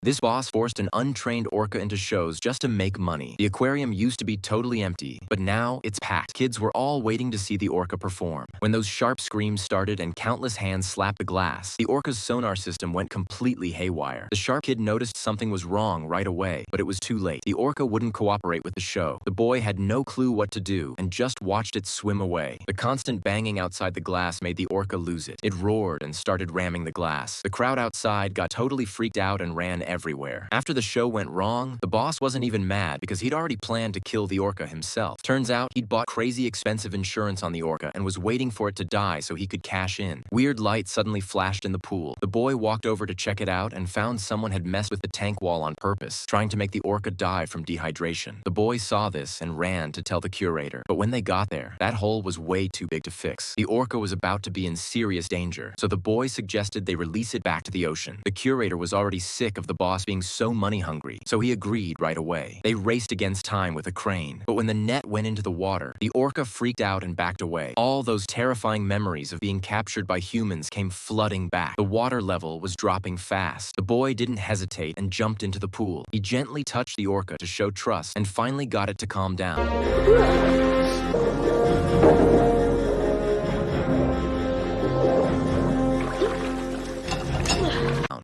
This boss forced an untrained orca into shows just to make money. The aquarium used to be totally empty, but now it's packed. Kids were all waiting to see the orca perform. When those sharp screams started and countless hands slapped the glass, the orca's sonar system went completely haywire. The sharp kid noticed something was wrong right away, but it was too late. The orca wouldn't cooperate with the show. The boy had no clue what to do and just watched it swim away. The constant banging outside the glass made the orca lose it. It roared and started ramming the glass. The crowd outside got totally freaked out and ran everywhere. After the show went wrong, the boss wasn't even mad because he'd already planned to kill the orca himself. Turns out he'd bought crazy expensive insurance on the orca and was waiting for it to die so he could cash in. Weird lights suddenly flashed in the pool. The boy walked over to check it out and found someone had messed with the tank wall on purpose, trying to make the orca die from dehydration. The boy saw this and ran to tell the curator, but when they got there, that hole was way too big to fix. The orca was about to be in serious danger, so the boy suggested they release it back to the ocean. The curator was already sick of the boss being so money hungry, so he agreed right away. They raced against time with a crane, but when the net went into the water, the orca freaked out and backed away. All those terrifying memories of being captured by humans came flooding back. The water level was dropping fast. The boy didn't hesitate and jumped into the pool. He gently touched the orca to show trust and finally got it to calm down.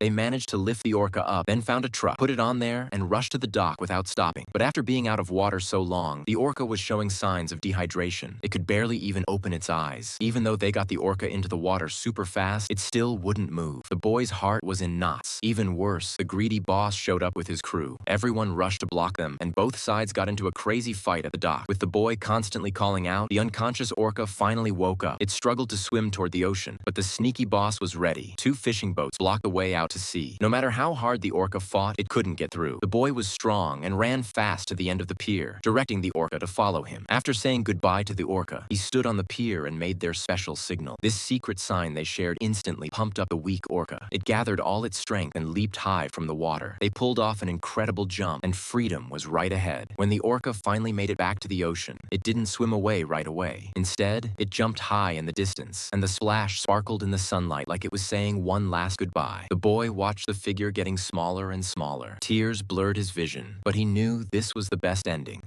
They managed to lift the orca up, then found a truck, put it on there, and rushed to the dock without stopping. But after being out of water so long, the orca was showing signs of dehydration. It could barely even open its eyes. Even though they got the orca into the water super fast, it still wouldn't move. The boy's heart was in knots. Even worse, the greedy boss showed up with his crew. Everyone rushed to block them, and both sides got into a crazy fight at the dock. With the boy constantly calling out, the unconscious orca finally woke up. It struggled to swim toward the ocean, but the sneaky boss was ready. 2 fishing boats blocked the way out to sea. No matter how hard the orca fought, it couldn't get through. The boy was strong and ran fast to the end of the pier, directing the orca to follow him. After saying goodbye to the orca, he stood on the pier and made their special signal. This secret sign they shared instantly pumped up the weak orca. It gathered all its strength and leaped high from the water. They pulled off an incredible jump, and freedom was right ahead. When the orca finally made it back to the ocean, it didn't swim away right away. Instead, it jumped high in the distance, and the splash sparkled in the sunlight like it was saying one last goodbye. The boy watched the figure getting smaller and smaller. Tears blurred his vision, but he knew this was the best ending.